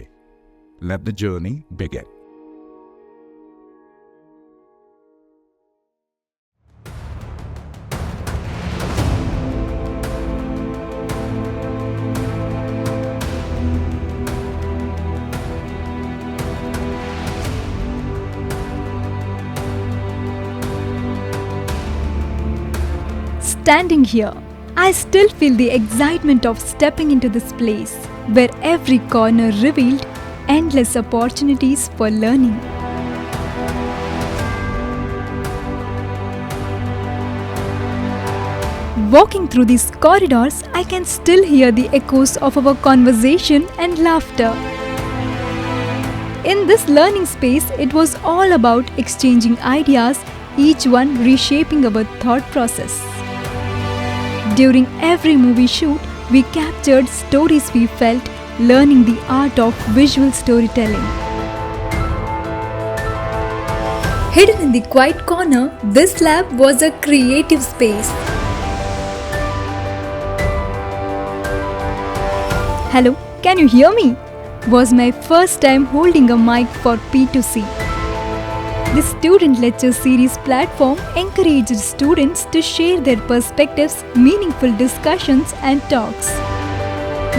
Let the journey begin. Standing here, I still feel the excitement of stepping into this place where every corner revealed endless opportunities for learning. Walking through these corridors, I can still hear the echoes of our conversation and laughter. In this learning space, it was all about exchanging ideas, each one reshaping our thought process. During every movie shoot, we captured stories we felt, learning the art of visual storytelling. Hidden in the quiet corner, this lab was a creative space. Hello, can you hear me? Was my first time holding a mic for P2C. The Student Lecture Series platform encouraged students to share their perspectives, meaningful discussions and talks.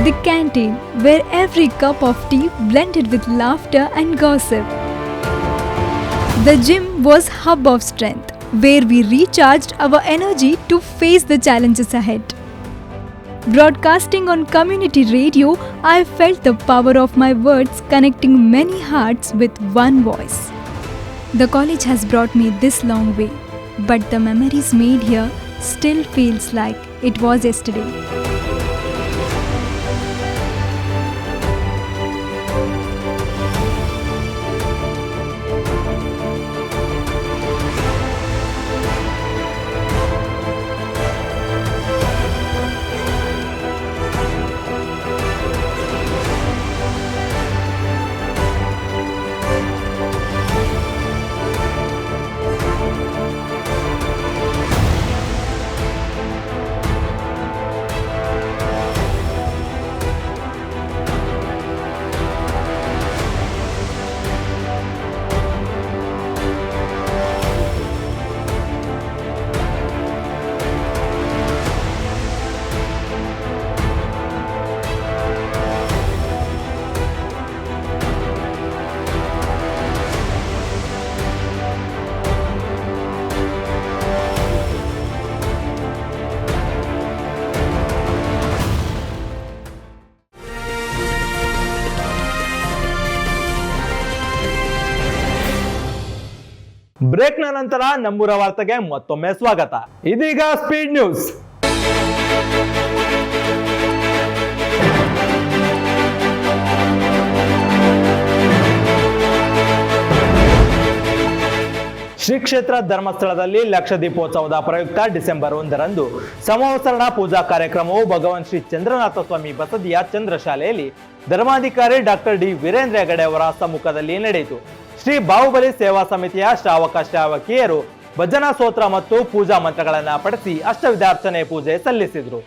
The canteen, where every cup of tea blended with laughter and gossip. The gym was hub of strength, where we recharged our energy to face the challenges ahead. Broadcasting on community radio, I felt the power of my words connecting many hearts with one voice. The college has brought me this long way, but the memories made here still feels like it was yesterday. ಬ್ರೇಕ್ನ ನಂತರ ನಮ್ಮೂರ ವಾರ್ತೆಗೆ ಮತ್ತೊಮ್ಮೆ ಸ್ವಾಗತ. ಇದೀಗ speed news. Shri ಕ್ಷೇತ್ರ ಧರ್ಮಸ್ಥಳದಲ್ಲಿ ಲಕ್ಷ ದೀಪೋತ್ಸವದ ಪ್ರಯುಕ್ತ December 1ರಂದು ಸಂವತ್ಸರಣ ಪೂಜಾ ಕಾರ್ಯಕ್ರಮವು ಭಗವಾನ್ ಶ್ರೀ ಚಂದ್ರನಾಥ ಸ್ವಾಮಿ ಬಸದಿಯ ಚಂದ್ರಶಾಲೆಯಲ್ಲಿ ಧರ್ಮಾಧಿಕಾರಿ ಡಾಕ್ಟರ್ ಡಿ ವೀರೇಂದ್ರ ಹೆಗಡೆ ಅವರ ಸಮ್ಮುಖದಲ್ಲಿ ನಡೆಯಿತು. ಶ್ರೀ ಬಾಹುಬಲಿ ಸೇವಾ ಸಮಿತಿಯ ಶ್ರಾವಕ ಶ್ರಾವಕಿಯರು ಭಜನಾ ಸ್ತೋತ್ರ ಮತ್ತು ಪೂಜಾ ಮಂತ್ರಗಳನ್ನ ಪಠಿಸಿ ಅಷ್ಟವಿಧಾರ್ಚನೆ ಪೂಜೆ ಸಲ್ಲಿಸಿದರು.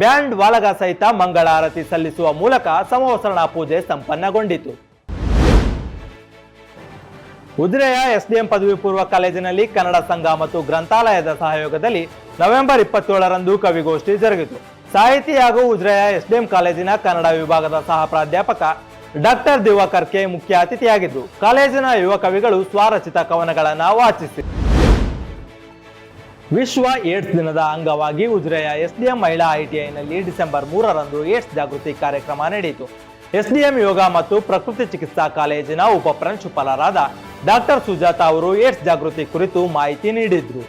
ಬ್ಯಾಂಡ್ ವಾಲಗ ಸಹಿತ ಮಂಗಳ ಆರತಿ ಸಲ್ಲಿಸುವ ಮೂಲಕ ಸಂವತ್ಸರಣ ಪೂಜೆ ಸಂಪನ್ನಗೊಂಡಿತು. ಉಜಿರೆಯ ಎಸ್ಡಿಎಂ ಪದವಿ ಪೂರ್ವ ಕಾಲೇಜಿನಲ್ಲಿ ಕನ್ನಡ ಸಂಘ ಮತ್ತು ಗ್ರಂಥಾಲಯದ ಸಹಯೋಗದಲ್ಲಿ ನವೆಂಬರ್ 27ರಂದು ಕವಿಗೋಷ್ಠಿ ಜರುಗಿತು. ಸಾಹಿತಿ ಹಾಗೂ ಉಜಿರೆಯ ಎಸ್ಡಿಎಂ ಕಾಲೇಜಿನ ಕನ್ನಡ ವಿಭಾಗದ ಸಹ ಪ್ರಾಧ್ಯಾಪಕ ಡಾಕ್ಟರ್ ದಿವಾಕರ್ ಕೆ ಮುಖ್ಯ ಅತಿಥಿಯಾಗಿದ್ದು, ಕಾಲೇಜಿನ ಯುವ ಕವಿಗಳು ಸ್ವರಚಿತ ಕವನಗಳನ್ನು ವಾಚಿಸಿದರು. ವಿಶ್ವ ಏಡ್ಸ್ ದಿನದ ಅಂಗವಾಗಿ ಉಜಿರೆಯ ಎಸ್ಡಿಎಂ ಮಹಿಳಾ ಐಟಿಐನಲ್ಲಿ ಡಿಸೆಂಬರ್ 3ರಂದು ಏಡ್ಸ್ ಜಾಗೃತಿ ಕಾರ್ಯಕ್ರಮ ನಡೆಯಿತು. ಎಸ್ಡಿಎಂ ಯೋಗ ಮತ್ತು ಪ್ರಕೃತಿ ಚಿಕಿತ್ಸಾ ಕಾಲೇಜಿನ ಉಪ ಪ್ರಾಂಶುಪಾಲರಾದ ಡಾಕ್ಟರ್ ಸುಜಾತ ಅವರು ಏಡ್ಸ್ ಜಾಗೃತಿ ಕುರಿತು ಮಾಹಿತಿ ನೀಡಿದ್ರು.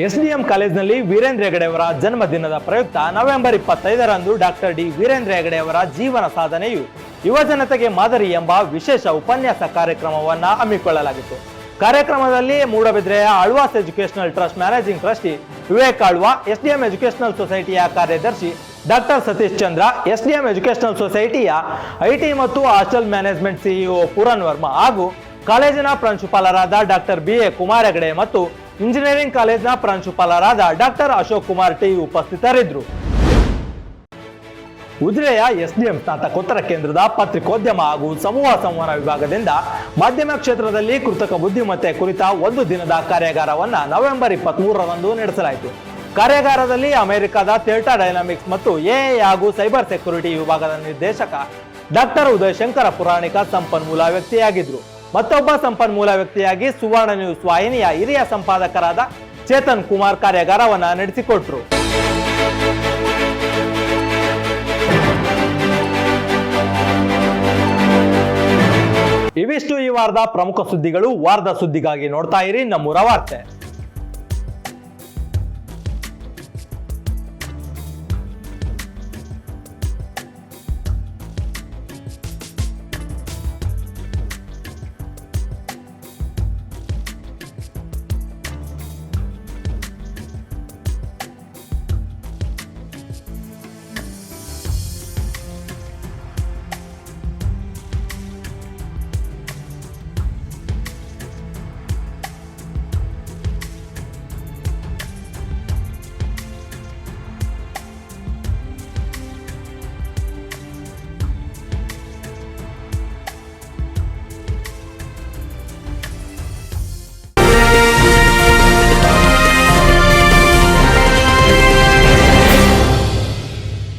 ಎಸ್ಡಿಎಂ ಕಾಲೇಜಿನಲ್ಲಿ ವೀರೇಂದ್ರ ಹೆಗಡೆ ಅವರ ಜನ್ಮದಿನದ ಪ್ರಯುಕ್ತ ನವೆಂಬರ್ 25ರಂದು ಡಾಕ್ಟರ್ ಡಿ ವೀರೇಂದ್ರ ಹೆಗಡೆ ಅವರ ಜೀವನ ಸಾಧನೆಯು ಯುವಜನತೆಗೆ ಮಾದರಿ ಎಂಬ ವಿಶೇಷ ಉಪನ್ಯಾಸ ಕಾರ್ಯಕ್ರಮವನ್ನು ಹಮ್ಮಿಕೊಳ್ಳಲಾಗಿತ್ತು. ಕಾರ್ಯಕ್ರಮದಲ್ಲಿ ಮೂಡಬಿದ್ರೆಯ Alva's educational trust managing trustee Vivek Alva, SDM educational ಸೊಸೈಟಿಯ ಕಾರ್ಯದರ್ಶಿ doctor Satish Chandra, SDM educational ಸೊಸೈಟಿಯ ಐಟಿ ಮತ್ತು hostel management CEO Pooran Varma ಹಾಗೂ ಕಾಲೇಜಿನ ಪ್ರಾಂಶುಪಾಲರಾದ ಡಾಕ್ಟರ್ BA ಕುಮಾರ್ ಹೆಗಡೆ ಮತ್ತು ಇಂಜಿನಿಯರಿಂಗ್ ಕಾಲೇಜಿನ ಪ್ರಾಂಶುಪಾಲರಾದ ಡಾಕ್ಟರ್ ಅಶೋಕ್ ಕುಮಾರ್ ಟಿ ಉಪಸ್ಥಿತರಿದ್ದರು. ಉಜಿರೆಯ ಎಸ್ಡಿಎಂ ಸ್ನಾತಕೋತ್ತರ ಕೇಂದ್ರದ ಪತ್ರಿಕೋದ್ಯಮ ಹಾಗೂ ಸಮೂಹ ಸಂವಹನ ವಿಭಾಗದಿಂದ ಮಾಧ್ಯಮ ಕ್ಷೇತ್ರದಲ್ಲಿ ಕೃತಕ ಬುದ್ಧಿಮತ್ತೆ ಕುರಿತ ಒಂದು ದಿನದ ಕಾರ್ಯಾಗಾರವನ್ನು ನವೆಂಬರ್ 23ರಂದು ನಡೆಸಲಾಯಿತು. ಕಾರ್ಯಾಗಾರದಲ್ಲಿ ಅಮೆರಿಕದ ಥೇಟಾ ಡೈನಾಮಿಕ್ಸ್ ಮತ್ತು ಎಐ ಹಾಗೂ ಸೈಬರ್ ಸೆಕ್ಯೂರಿಟಿ ವಿಭಾಗದ ನಿರ್ದೇಶಕ ಡಾಕ್ಟರ್ ಉದಯ್ ಶಂಕರ ಪುರಾಣಿಕ ಸಂಪನ್ಮೂಲ ವ್ಯಕ್ತಿಯಾಗಿದ್ದರು. ಮತ್ತೊಬ್ಬ ಸಂಪನ್ಮೂಲ ವ್ಯಕ್ತಿಯಾಗಿ ಸುವರ್ಣ ನ್ಯೂಸ್ ವಾಹಿನಿಯ ಹಿರಿಯ ಸಂಪಾದಕರಾದ ಚೇತನ್ ಕುಮಾರ್ ಕಾರ್ಯಾಗಾರವನ್ನು ನಡೆಸಿಕೊಟ್ರು. ಇವಿಷ್ಟು ಈ ವಾರದ ಪ್ರಮುಖ ಸುದ್ದಿಗಳು. ವಾರದ ಸುದ್ದಿಗಾಗಿ ನೋಡ್ತಾ ಇರಿ ನಮ್ಮೂರ ವಾರ್ತೆ.